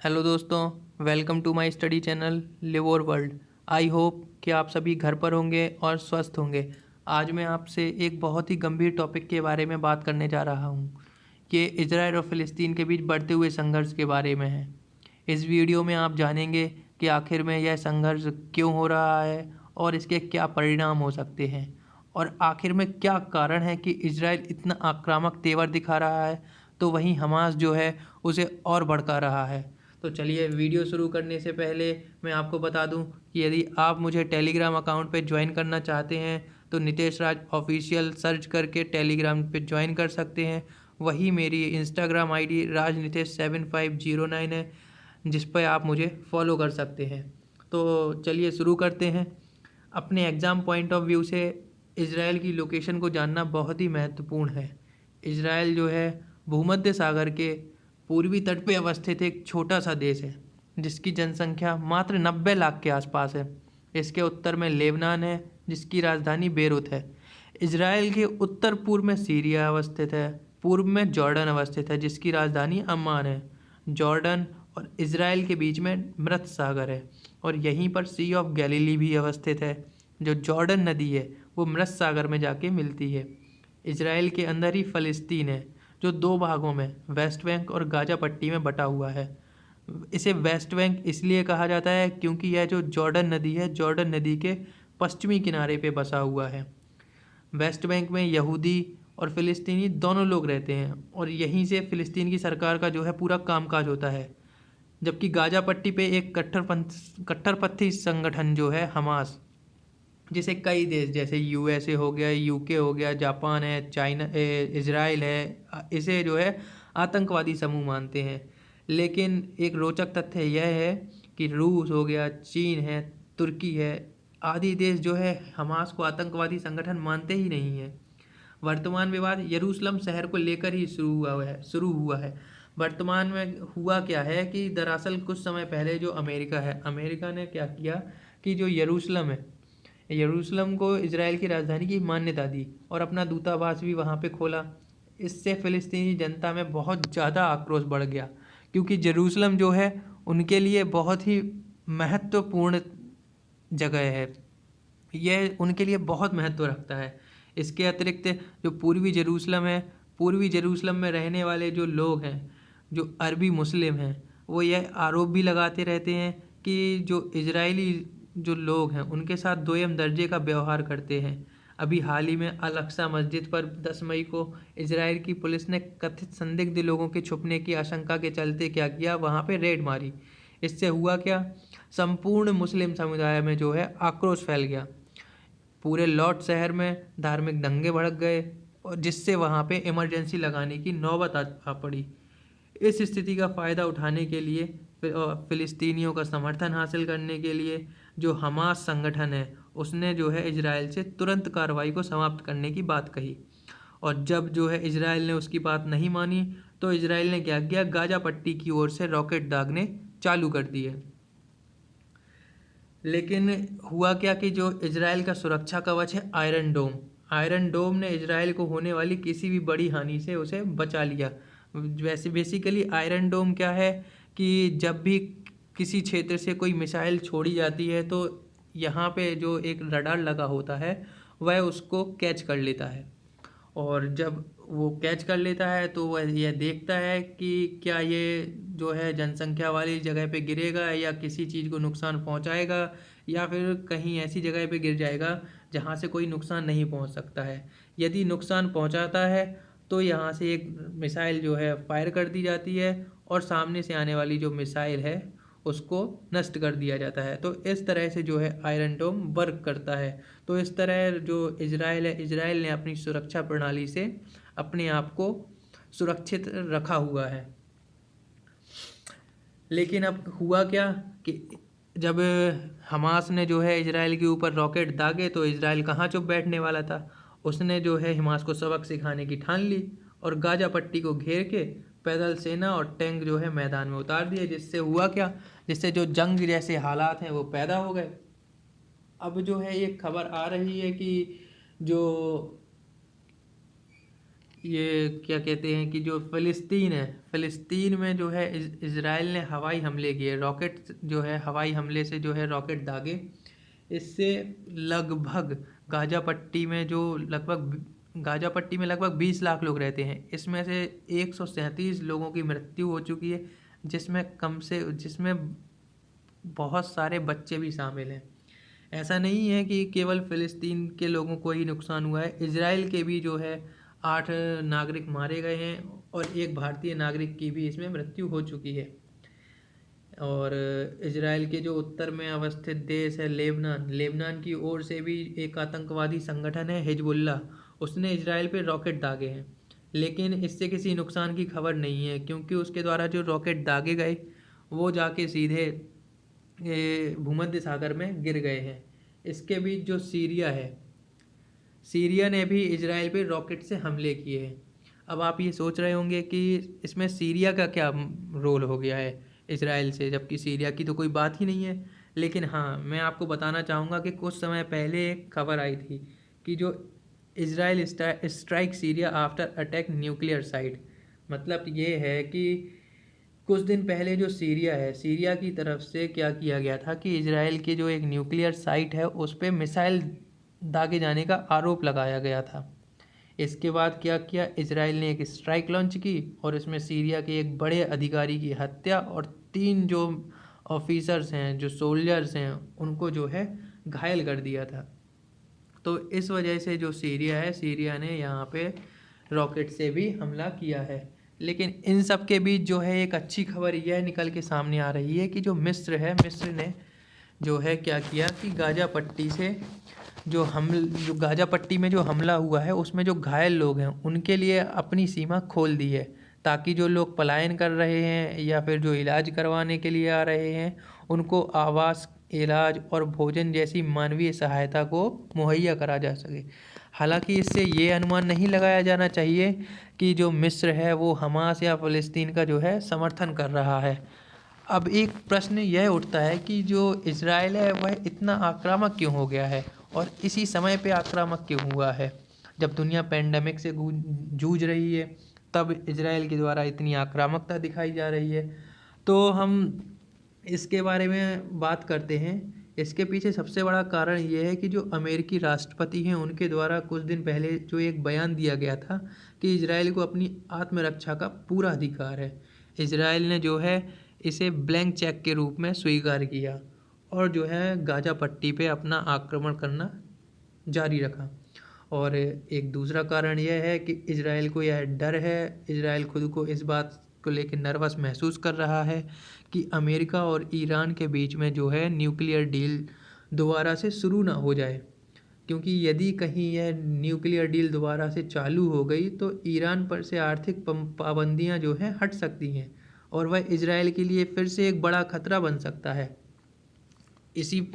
Hello दोस्तों, welcome to my study channel live और world. I hope कि आप सभी घर पर होंगे और स्वस्थ होंगे। आज मैं आपसे एक बहुत ही गंभीर टॉपिक के बारे में बात करने जा रहा हूँ। ये इजराइल और फ़िलिस्तीन के बीच बढ़ते हुए संघर्ष के बारे में है। इस वीडियो में आप जानेंगे कि आखिर में यह संघर्ष क्यों हो रहा है और इसके क्या परिणाम हो सकते हैं, और आखिर में क्या कारण है कि इजराइल इतना आक्रामक तेवर दिखा रहा है तो वहीं हमास जो है उसे और भड़का रहा है। तो चलिए, वीडियो शुरू करने से पहले मैं आपको बता दूं कि यदि आप मुझे टेलीग्राम अकाउंट पे ज्वाइन करना चाहते हैं तो नितेश राज ऑफिशियल सर्च करके टेलीग्राम पे ज्वाइन कर सकते हैं। वही मेरी इंस्टाग्राम आईडी राजनितेश7509 है, जिस पर आप मुझे फॉलो कर सकते हैं। तो चलिए शुरू करते हैं। अपने एग्ज़ाम पॉइंट ऑफ व्यू से इसराइल की लोकेशन को जानना बहुत ही महत्वपूर्ण है। इसराइल जो है भूमध्य सागर के पूर्वी तट पे अवस्थित एक छोटा सा देश है, जिसकी जनसंख्या मात्र 90 लाख के आसपास है। इसके उत्तर में लेबनान है, जिसकी राजधानी बेरूत है। इसराइल के उत्तर पूर्व में सीरिया अवस्थित है। पूर्व में जॉर्डन अवस्थित है, जिसकी राजधानी अम्मान है। जॉर्डन और इसराइल के बीच में मृत सागर है, और यहीं पर सी ऑफ गैलीली भी अवस्थित है। जो जॉर्डन नदी है वो मृत सागर में जाके मिलती है। इसराइल के अंदर ही फ़लस्तीन है, जो दो भागों में वेस्ट बैंक और गाजा पट्टी में बटा हुआ है। इसे वेस्ट बैंक इसलिए कहा जाता है क्योंकि यह जो जॉर्डन नदी है, जॉर्डन नदी के पश्चिमी किनारे पे बसा हुआ है। वेस्ट बैंक में यहूदी और फ़िलिस्तीनी दोनों लोग रहते हैं, और यहीं से फ़िलिस्तीन की सरकार का जो है पूरा कामकाज होता है। जबकि गाजा पट्टी पे एक कट्टरपंथी संगठन जो है हमास, जिसे कई देश जैसे यूएसए हो गया, यूके हो गया, जापान है, चाइना, इजराइल है, इसे जो है आतंकवादी समूह मानते हैं। लेकिन एक रोचक तथ्य यह है कि रूस हो गया, चीन है, तुर्की है, आदि देश जो है हमास को आतंकवादी संगठन मानते ही नहीं है। वर्तमान विवाद यरूशलेम शहर को लेकर ही शुरू हुआ है। वर्तमान में हुआ क्या है कि दरअसल कुछ समय पहले जो अमेरिका ने क्या किया कि जो यरूशलेम है, यरूशलेम को इजराइल की राजधानी की मान्यता दी और अपना दूतावास भी वहाँ पे खोला। इससे फ़िलिस्तीनी जनता में बहुत ज़्यादा आक्रोश बढ़ गया, क्योंकि यरूशलेम जो है उनके लिए बहुत ही महत्वपूर्ण जगह है। यह उनके लिए बहुत महत्व रखता है। इसके अतिरिक्त जो पूर्वी यरूशलेम है, पूर्वी यरूशलेम में रहने वाले जो लोग हैं, जो अरबी मुस्लिम हैं, वो यह आरोप भी लगाते रहते हैं कि जो इजरायली जो लोग हैं उनके साथ दोयम दर्जे का व्यवहार करते हैं। अभी हाल ही में अल अक्सा मस्जिद पर 10 मई को इजराइल की पुलिस ने कथित संदिग्ध लोगों के छुपने की आशंका के चलते क्या किया, वहाँ पे रेड मारी। इससे हुआ क्या, संपूर्ण मुस्लिम समुदाय में जो है आक्रोश फैल गया। पूरे लॉट शहर में धार्मिक दंगे भड़क गए, और जिससे वहाँ पे इमरजेंसी लगाने की नौबत आ पड़ी। इस स्थिति का फ़ायदा उठाने के लिए, फ़िलिस्तीनियों का समर्थन हासिल करने के लिए, जो हमास संगठन है उसने जो है इजराइल से तुरंत कार्रवाई को समाप्त करने की बात कही। और जब जो है इजराइल ने उसकी बात नहीं मानी, तो इजराइल ने क्या किया, गाजा पट्टी की ओर से रॉकेट दागने चालू कर दिए। लेकिन हुआ क्या कि जो इजराइल का सुरक्षा कवच है आयरन डोम ने इजराइल को होने वाली किसी भी बड़ी हानि से उसे बचा लिया। वैसे बेसिकली आयरन डोम क्या है कि जब भी किसी क्षेत्र से कोई मिसाइल छोड़ी जाती है तो यहाँ पे जो एक रडार लगा होता है वह उसको कैच कर लेता है, और जब वो कैच कर लेता है तो वह यह देखता है कि क्या ये जो है जनसंख्या वाली जगह पे गिरेगा या किसी चीज़ को नुकसान पहुंचाएगा, या फिर कहीं ऐसी जगह पे गिर जाएगा जहां से कोई नुकसान नहीं पहुंच सकता है। यदि नुकसान पहुंचाता है तो यहाँ से एक मिसाइल जो है फायर कर दी जाती है, और सामने से आने वाली जो मिसाइल है उसको नष्ट कर दिया जाता है। तो इस तरह से जो है आयरन डोम वर्क करता है। तो इस तरह जो इजराइल है, इजराइल ने अपनी सुरक्षा प्रणाली से अपने आप को सुरक्षित रखा हुआ है। लेकिन अब हुआ क्या कि जब हमास ने जो है इजराइल के ऊपर रॉकेट दागे तो इजराइल कहाँ चुप बैठने वाला था। उसने जो है हमास को सबक सिखाने की ठान ली, और गाजा पट्टी को घेर के पैदल सेना और टैंक जो है मैदान में उतार दिए। जिससे हुआ क्या, जिससे जो जंग जैसे हालात हैं वो पैदा हो गए। अब जो है एक खबर आ रही है कि जो ये क्या कहते हैं कि जो फ़लस्तीन है, फ़लस्तीन में जो है इज़राइल ने हवाई हमले किए, रॉकेट जो है हवाई हमले से जो है रॉकेट दागे। इससे लगभग गाज़ा पट्टी में जो लगभग गाज़ा पट्टी में लगभग 20 लाख लोग रहते हैं। इसमें से 137 लोगों की मृत्यु हो चुकी है, जिसमें बहुत सारे बच्चे भी शामिल हैं। ऐसा नहीं है कि केवल फ़िलिस्तीन के लोगों को ही नुकसान हुआ है, इज़राइल के भी जो है 8 नागरिक मारे गए हैं और एक भारतीय नागरिक की भी इसमें मृत्यु हो चुकी है। और इज़राइल के जो उत्तर में अवस्थित देश है लेबनान की ओर से भी एक आतंकवादी संगठन है हिजबुल्लाह, उसने इज़राइल पे रॉकेट दागे हैं, लेकिन इससे किसी नुकसान की खबर नहीं है, क्योंकि उसके द्वारा जो रॉकेट दागे गए वो जाके सीधे भूमध्य सागर में गिर गए हैं। इसके बीच जो सीरिया है, सीरिया ने भी इजराइल पे रॉकेट से हमले किए हैं। अब आप ये सोच रहे होंगे कि इसमें सीरिया का क्या रोल हो गया है इजराइल से, जबकि सीरिया की तो कोई बात ही नहीं है। लेकिन हाँ, मैं आपको बताना चाहूँगा कि कुछ समय पहले एक खबर आई थी कि जो Israel strike Syria after attack nuclear site. मतलब ये है कि कुछ दिन पहले जो सीरिया है, सीरिया की तरफ से क्या किया गया था कि इजराइल के जो एक न्यूक्लियर साइट है उस पर मिसाइल दागे जाने का आरोप लगाया गया था। इसके बाद क्या किया, इजराइल ने एक स्ट्राइक लॉन्च की और इसमें सीरिया के एक बड़े अधिकारी की हत्या और 3 जो ऑफिसर्स हैं, जो सोल्जर्स हैं, उनको जो है घायल कर दिया था। तो इस वजह से जो सीरिया है, सीरिया ने यहाँ पे रॉकेट से भी हमला किया है। लेकिन इन सब के बीच जो है एक अच्छी खबर यह निकल के सामने आ रही है कि जो मिस्र है, मिस्र ने जो है क्या किया कि गाज़ा पट्टी से जो गाज़ा पट्टी में जो हमला हुआ है उसमें जो घायल लोग हैं उनके लिए अपनी सीमा खोल दी है, ताकि जो लोग पलायन कर रहे हैं या फिर जो इलाज करवाने के लिए आ रहे हैं उनको आवास, इलाज और भोजन जैसी मानवीय सहायता को मुहैया करा जा सके। हालांकि इससे ये अनुमान नहीं लगाया जाना चाहिए कि जो मिस्र है वो हमास या फ़लस्तीन का जो है समर्थन कर रहा है। अब एक प्रश्न यह उठता है कि जो इज़राइल है वह इतना आक्रामक क्यों हो गया है और इसी समय पे आक्रामक क्यों हुआ है। जब दुनिया पेंडेमिक से जूझ रही है तब इज़राइल के द्वारा इतनी आक्रामकता दिखाई जा रही है। तो हम इसके बारे में बात करते हैं। इसके पीछे सबसे बड़ा कारण ये है कि जो अमेरिकी राष्ट्रपति हैं उनके द्वारा कुछ दिन पहले जो एक बयान दिया गया था कि इज़राइल को अपनी आत्मरक्षा का पूरा अधिकार है। इज़राइल ने जो है इसे ब्लैंक चेक के रूप में स्वीकार किया और जो है गाज़ा पट्टी पे अपना आक्रमण करना जारी रखा। और एक दूसरा कारण यह है कि इज़राइल को यह डर है, इज़राइल खुद को इस बात को लेकर नर्वस महसूस कर रहा है कि अमेरिका और ईरान के बीच में जो है न्यूक्लियर डील दोबारा से शुरू ना हो जाए, क्योंकि यदि कहीं यह न्यूक्लियर डील दोबारा से चालू हो गई तो ईरान पर से आर्थिक पाबंदियां जो हैं हट सकती हैं और वह इज़राइल के लिए फिर से एक बड़ा खतरा बन सकता है। इसी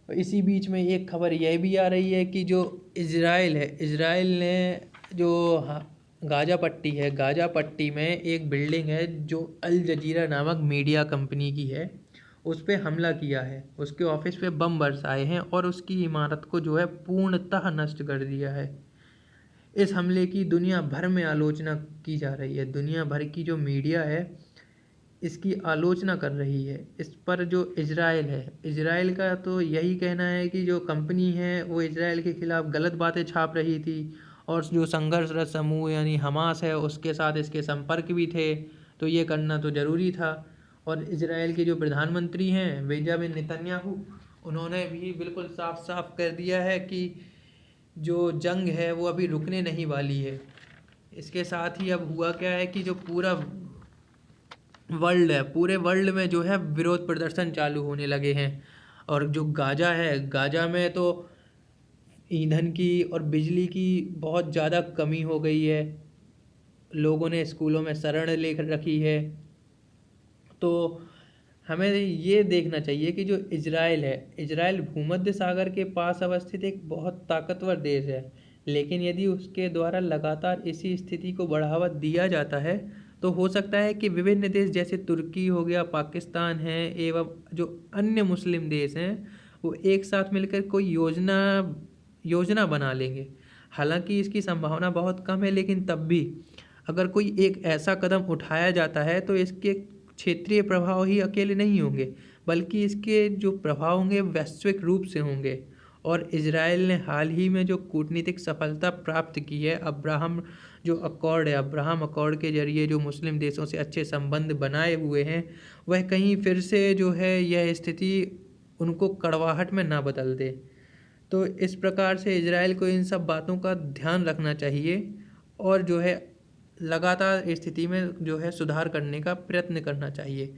इसी बीच में एक खबर यह भी आ रही है कि जो इज़राइल है, इज़राइल ने जो गाज़ा पट्टी है, गाज़ा पट्टी में एक बिल्डिंग है जो अल जजीरा नामक मीडिया कंपनी की है, उस पे हमला किया है। उसके ऑफिस पे बम बरसाए हैं और उसकी इमारत को जो है पूर्णतः नष्ट कर दिया है। इस हमले की दुनिया भर में आलोचना की जा रही है। दुनिया भर की जो मीडिया है इसकी आलोचना कर रही है। इस पर जो इज़राइल है, इज़राइल का तो यही कहना है कि जो कंपनी है वो इज़राइल के खिलाफ गलत बातें छाप रही थी और जो संघर्षरत समूह यानी हमास है उसके साथ इसके संपर्क भी थे, तो ये करना तो ज़रूरी था। और इज़राइल के जो प्रधानमंत्री हैं बेंजामिन नेतन्याहू, उन्होंने भी बिल्कुल साफ साफ कर दिया है कि जो जंग है वो अभी रुकने नहीं वाली है। इसके साथ ही अब हुआ क्या है कि जो पूरा वर्ल्ड है, पूरे वर्ल्ड में जो है विरोध प्रदर्शन चालू होने लगे हैं। और जो गाजा है, गाजा में तो ईंधन की और बिजली की बहुत ज़्यादा कमी हो गई है, लोगों ने स्कूलों में शरण ले रखी है। तो हमें ये देखना चाहिए कि जो इज़राइल है, इज़राइल भूमध्य सागर के पास अवस्थित एक बहुत ताकतवर देश है, लेकिन यदि उसके द्वारा लगातार इसी स्थिति को बढ़ावा दिया जाता है तो हो सकता है कि विभिन्न देश जैसे तुर्की हो गया, पाकिस्तान है एवं जो अन्य मुस्लिम देश हैं वो एक साथ मिलकर कोई योजना बना लेंगे। हालांकि इसकी संभावना बहुत कम है, लेकिन तब भी अगर कोई एक ऐसा कदम उठाया जाता है तो इसके क्षेत्रीय प्रभाव ही अकेले नहीं होंगे, बल्कि इसके जो प्रभाव होंगे वैश्विक रूप से होंगे। और इजराइल ने हाल ही में जो कूटनीतिक सफलता प्राप्त की है, अब्राहम अकॉर्ड के जरिए जो मुस्लिम देशों से अच्छे संबंध बनाए हुए हैं, वह कहीं फिर से जो है यह स्थिति उनको कड़वाहट में ना बदल दे। तो इस प्रकार से इजराइल को इन सब बातों का ध्यान रखना चाहिए और जो है लगातार स्थिति में जो है सुधार करने का प्रयत्न करना चाहिए।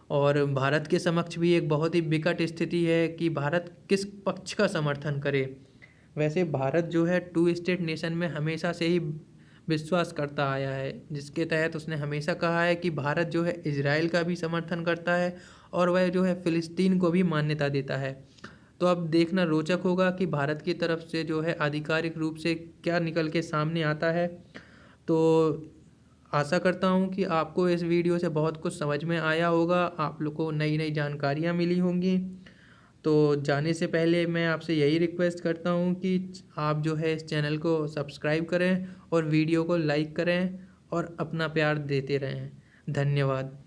और भारत के समक्ष भी एक बहुत ही विकट स्थिति है कि भारत किस पक्ष का समर्थन करे। वैसे भारत जो है टू स्टेट नेशन में हमेशा से ही विश्वास करता आया है, जिसके तहत उसने हमेशा कहा है कि भारत जो है इजराइल का भी समर्थन करता है और वह जो है फ़िलिस्तीन को भी मान्यता देता है। तो अब देखना रोचक होगा कि भारत की तरफ से जो है आधिकारिक रूप से क्या निकल के सामने आता है। तो आशा करता हूँ कि आपको इस वीडियो से बहुत कुछ समझ में आया होगा, आप लोग को नई नई जानकारियाँ मिली होंगी। तो जाने से पहले मैं आपसे यही रिक्वेस्ट करता हूँ कि आप जो है इस चैनल को सब्सक्राइब करें और वीडियो को लाइक करें और अपना प्यार देते रहें। धन्यवाद।